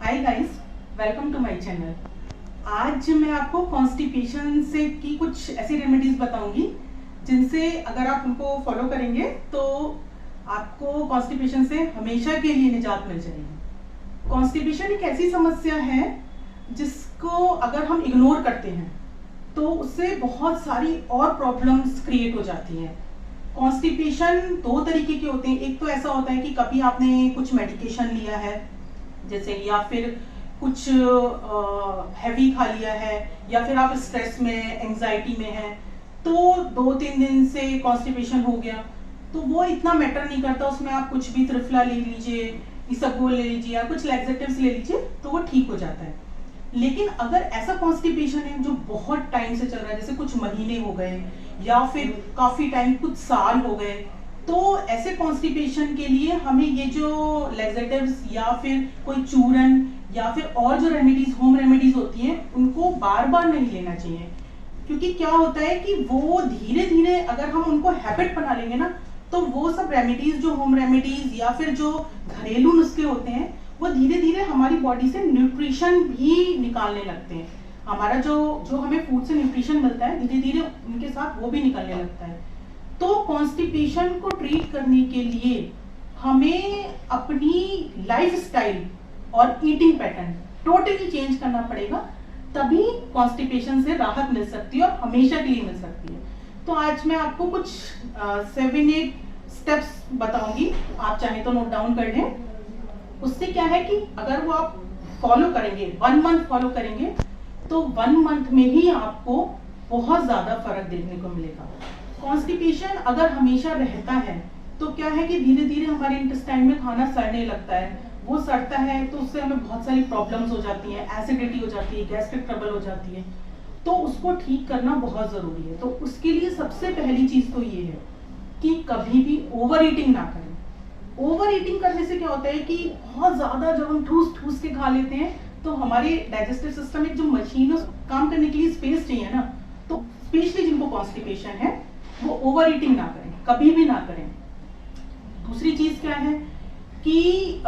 Hi guys, welcome to my channel. आज मैं आपको कॉन्स्टिपेशन से की कुछ ऐसी रेमेडीज बताऊंगी जिनसे अगर आप उनको फॉलो करेंगे तो आपको कॉन्स्टिपेशन से हमेशा के लिए निजात मिल जाएगी। कॉन्स्टिपेशन एक ऐसी समस्या है जिसको अगर हम इग्नोर करते हैं तो उससे बहुत सारी और प्रॉब्लम्स क्रिएट हो जाती हैं। कॉन्स्टिपेशन दो तरीके के होते हैं। एक तो ऐसा होता है कि कभी आपने कुछ मेडिकेशन लिया है जैसे, या फिर कुछ हैवी खा लिया है, या फिर आप स्ट्रेस में एंजाइटी में हैं तो 2-3 दिन से कॉन्स्टिपेशन हो गया, तो वो इतना मैटर नहीं करता। उसमें आप कुछ भी त्रिफला ले लीजिए, इसबगोल ले लीजिए या कुछ लैक्सेटिव्स ले लीजिए तो वो ठीक हो जाता है। लेकिन अगर ऐसा कॉन्स्टिपेशन है जो बहुत टाइम से चल रहा है, जैसे कुछ महीने हो गए या फिर काफी टाइम, कुछ साल हो गए, तो ऐसे कॉन्स्टिपेशन के लिए हमें ये जो लैक्सेटिव्स या फिर कोई चूरन या फिर और जो रेमेडीज, होम रेमेडीज होती हैं, उनको बार बार नहीं लेना चाहिए। क्योंकि क्या होता है कि वो धीरे धीरे अगर हम उनको हैबिट बना लेंगे ना, तो वो सब रेमेडीज, जो होम रेमेडीज या फिर जो घरेलू नुस्खे होते हैं, वो धीरे धीरे हमारी बॉडी से न्यूट्रिशन भी निकालने लगते हैं। हमारा जो हमें फूड से न्यूट्रिशन मिलता है, धीरे धीरे उनके साथ वो भी निकलने लगता है। तो कॉन्स्टिपेशन को ट्रीट करने के लिए हमें अपनी लाइफस्टाइल और ईटिंग पैटर्न टोटली चेंज करना पड़ेगा, तभी कॉन्स्टिपेशन से राहत मिल सकती है और हमेशा के लिए मिल सकती है। तो आज मैं आपको कुछ 7-8 स्टेप्स बताऊंगी, आप चाहे तो नोट डाउन कर लें। उससे क्या है कि अगर वो आप फॉलो करेंगे, 1 मंथ फॉलो करेंगे, तो 1 मंथ में ही आपको बहुत ज्यादा फर्क देखने को मिलेगा। कॉन्स्टिपेशन अगर हमेशा रहता है तो क्या है कि धीरे धीरे हमारे इंटेस्टाइन में खाना सड़ने लगता है। वो सड़ता है तो उससे हमें बहुत सारी प्रॉब्लम्स हो जाती हैं, एसिडिटी हो जाती है, गैस्ट्रिक ट्रबल हो जाती है। तो उसको ठीक करना बहुत जरूरी है। तो उसके लिए सबसे पहली चीज तो ये है कि कभी भी ओवर ईटिंग ना करें। ओवर ईटिंग करने से क्या होता है कि बहुत ज्यादा जब हम ठूस के खा लेते हैं तो हमारे डाइजेस्टिव सिस्टम में जो मशीन है, काम करने के लिए स्पेस चाहिए ना, तो स्पेशली जिनको कॉन्स्टिपेशन है वो ओवर ईटिंग ना करें, कभी भी ना करें। दूसरी चीज क्या है कि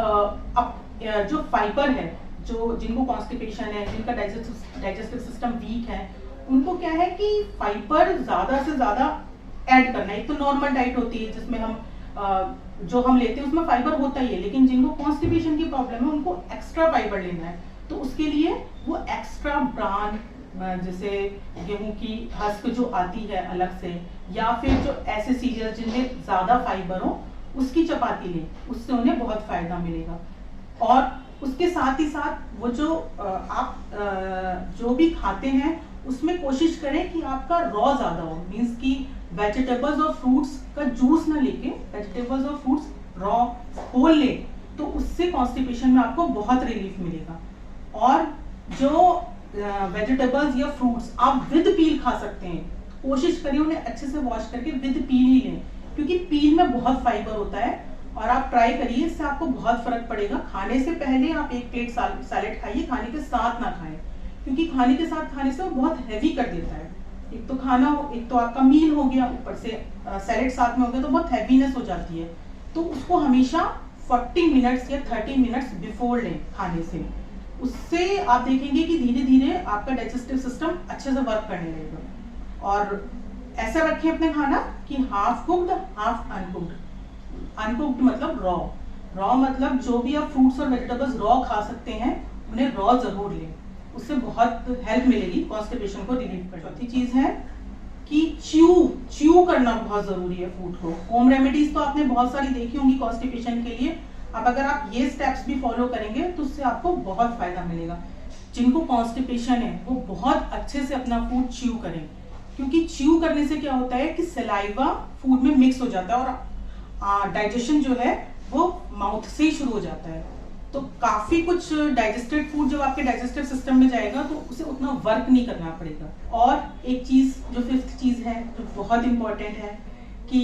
जो फाइबर है, जो जिनको कॉन्स्टिपेशन है, जिनका डाइजेस्टिव सिस्टम वीक है, उनको क्या है कि फाइबर ज्यादा से ज्यादा ऐड करना है। एक तो नॉर्मल डाइट होती है जिसमें हम जो हम लेते हैं उसमें फाइबर होता ही है, लेकिन जिनको कॉन्स्टिपेशन की प्रॉब्लम है उनको एक्स्ट्रा फाइबर लेना है। तो उसके लिए वो एक्स्ट्रा ब्रान, जैसे गेहूं की हस्क जो आती है अलग से, या फिर जो ऐसे सीरियल जिनमें ज्यादा फाइबर हो, उसकी चपाती लें, उससे उन्हें बहुत फायदा मिलेगा। और उसके साथ ही साथ वो जो आप जो भी खाते हैं उसमें कोशिश करें कि आपका रॉ ज्यादा हो, मीन्स कि वेजिटेबल्स और फ्रूट्स का जूस ना लेके वेजिटेबल्स और फ्रूट्स रॉ होल ले, तो उससे कॉन्स्टिपेशन में आपको बहुत रिलीफ मिलेगा। और जो वेजिटेबल्स या फ्रूट्स आप विद पील खा सकते हैं, कोशिश करिए उन्हें अच्छे से वॉश करके विद पील ही लें, क्योंकि पील में बहुत फाइबर होता है। और आप ट्राई करिए, इससे आपको बहुत फर्क पड़ेगा। खाने से पहले आप 1 प्लेट सैलेड खाइए, खाने के साथ ना खाएं, क्योंकि खाने के साथ खाने से वो बहुत हैवी कर देता है। एक तो खाना, एक तो आपका मील हो गया, ऊपर से सैलेड साथ में हो गया, तो बहुत हैवीनेस हो जाती है। तो उसको हमेशा 40 मिनट्स या 30 मिनट्स बिफोर लें खाने से। उससे आप देखेंगे कि धीरे धीरे आपका डाइजेस्टिव सिस्टम अच्छे से वर्क करने लगेगा। और ऐसा रखें अपने खाना कि half cooked half uncooked. Uncooked मतलब रॉ मतलब जो भी आप फ्रूट्स और वेजिटेबल्स रॉ खा सकते हैं उन्हें रॉ जरूर लें, उससे बहुत हेल्प मिलेगी कॉन्स्टिपेशन को रिलीव करने। चौथी चीज है कि च्यू करना बहुत जरूरी है फूड को। होम रेमेडीज तो आपने बहुत सारी देखी होंगी कॉन्स्टिपेशन के लिए। अब अगर आप ये स्टेप्स भी फॉलो करेंगे तो उससे आपको बहुत फायदा मिलेगा। जिनको कॉन्स्टिपेशन है वो बहुत अच्छे से अपना फूड च्यू करें, क्योंकि च्यू करने से क्या होता है कि सलाइवा फूड में मिक्स हो जाता है और डाइजेशन जो है वो माउथ से ही शुरू हो जाता है। तो काफी कुछ डाइजेस्टेड फूड जब आपके डाइजेस्टिव सिस्टम में जाएगा तो उसे उतना वर्क नहीं करना पड़ेगा। और एक चीज, जो 5th चीज है, जो बहुत इंपॉर्टेंट है कि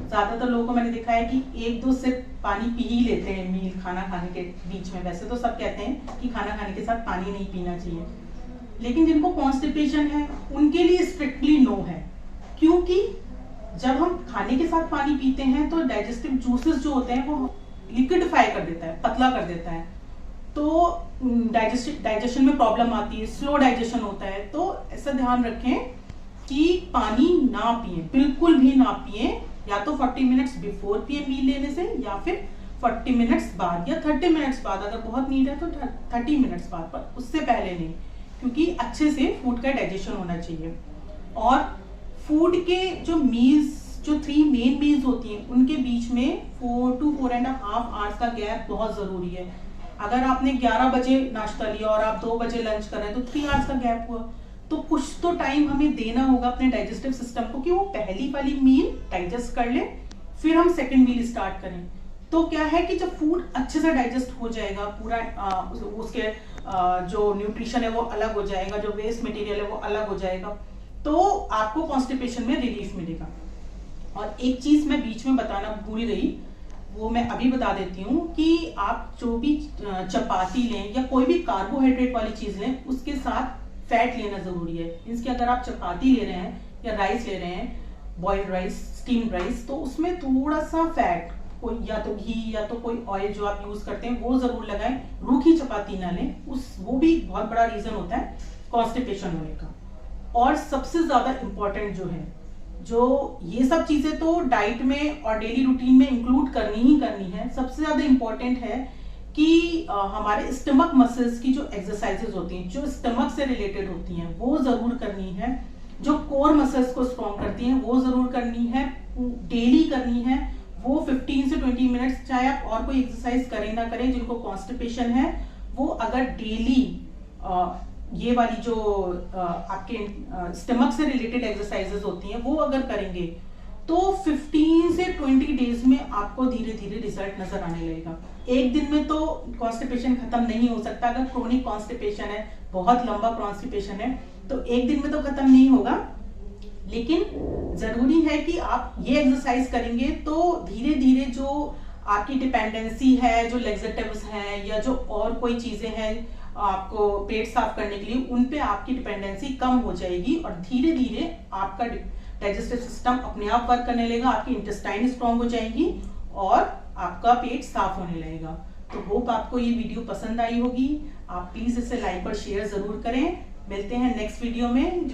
ज्यादातर लोगों को मैंने देखा है कि 1-2 सिप पानी पी ही लेते हैं मील, खाना खाने के बीच में। वैसे तो सब कहते हैं कि खाना खाने के साथ पानी नहीं पीना चाहिए, लेकिन जिनको कॉन्स्टिपेशन है उनके लिए स्ट्रिक्टली नो है। क्योंकि जब हम खाने के साथ पानी पीते हैं तो डाइजेस्टिव जूसेस जो होते हैं वो लिक्विडिफाई कर देता है, पतला कर देता है। तो डाइजेशन में प्रॉब्लम आती है, स्लो डाइजेशन होता है। तो ऐसा ध्यान रखें कि पानी ना पिए, बिल्कुल भी ना पिए, या तो 40 मिनट्स बिफोर पिए मील लेने से, या फिर 40 मिनट्स बाद या 30 मिनट्स बाद, अगर बहुत नीड है तो 30 मिनट्स बाद, पर उससे पहले नहीं, क्योंकि अच्छे से फूड का डाइजेशन होना चाहिए। और फूड के जो मील्स, जो 3 मेन मील्स होती हैं, उनके बीच में 4 to 4.5 आवर्स का गैप बहुत जरूरी है। अगर आपने 11 बजे नाश्ता लिया और आप 2 बजे लंच कर रहे हैं, तो 3 आवर्स का गैप हुआ। तो कुछ तो टाइम हमें देना होगा अपने डाइजेस्टिव सिस्टम को कि वो पहली वाली मील डाइजेस्ट कर ले, फिर हम सेकंड मील स्टार्ट करें। तो क्या है कि जब फूड अच्छे से डाइजेस्ट हो जाएगा, पूरा उसके जो न्यूट्रिशन है वो अलग हो जाएगा, जो वेस्ट मटेरियल है वो अलग हो जाएगा, तो आपको कॉन्स्टिपेशन में रिलीफ मिलेगा। और एक चीज मैं बीच में बताना भूल गई, वो मैं अभी बता देती हूँ कि आप जो भी चपाती लें या कोई भी कार्बोहाइड्रेट वाली चीज लें, उसके साथ फैट लेना जरूरी है। मींस कि अगर आप चपाती ले रहे हैं या राइस ले रहे हैं, बॉइल्ड राइस, स्टीम्ड राइस, तो उसमें थोड़ा सा फैट, कोई या तो घी या तो कोई ऑयल जो आप यूज करते हैं वो जरूर लगाएं, रूखी चपाती ना लें। वो भी बहुत बड़ा रीजन होता है कॉन्स्टिपेशन होने का। और सबसे ज्यादा इंपॉर्टेंट जो है, जो ये सब चीजें तो डाइट में और डेली रूटीन में इंक्लूड करनी ही करनी है, सबसे ज्यादा इंपॉर्टेंट है कि हमारे स्टमक मसल्स की जो एक्सरसाइजेज होती हैं, जो स्टमक से रिलेटेड होती हैं, वो जरूर करनी है। जो कोर मसल्स को स्ट्रॉन्ग करती हैं वो जरूर करनी है, डेली करनी है। वो 15 से 20 मिनट्स, चाहे आप और कोई एक्सरसाइज करें ना करें, जिनको कॉन्स्टिपेशन है वो अगर डेली ये वाली जो आपके स्टमक से रिलेटेड एक्सरसाइजेज होती हैं वो अगर करेंगे, तो 15 से 20 डेज में आपको धीरे धीरे रिजल्ट नजर आने लगेगा। एक दिन में तो कॉन्स्टिपेशन खत्म नहीं हो सकता। अगर क्रोनिक कॉन्स्टिपेशन है, बहुत लंबा कॉन्स्टिपेशन है, तो एक दिन में तो खत्म नहीं होगा, लेकिन जरूरी है कि आप ये एक्सरसाइज करेंगे तो धीरे धीरे जो आपकी डिपेंडेंसी है, जो लेक्सेटिव्स हैं या जो और कोई चीजें हैं आपको पेट साफ करने के लिए, उन पे आपकी डिपेंडेंसी कम हो जाएगी और धीरे धीरे आपका डाइजेस्टिव सिस्टम अपने आप वर्क करने लगेगा, आपकी इंटेस्टाइन स्ट्रांग हो जाएगी और आपका पेट साफ होने लगेगा। तो होप आपको ये वीडियो पसंद आई होगी। आप प्लीज इसे लाइक और शेयर जरूर करें। मिलते हैं नेक्स्ट वीडियो में।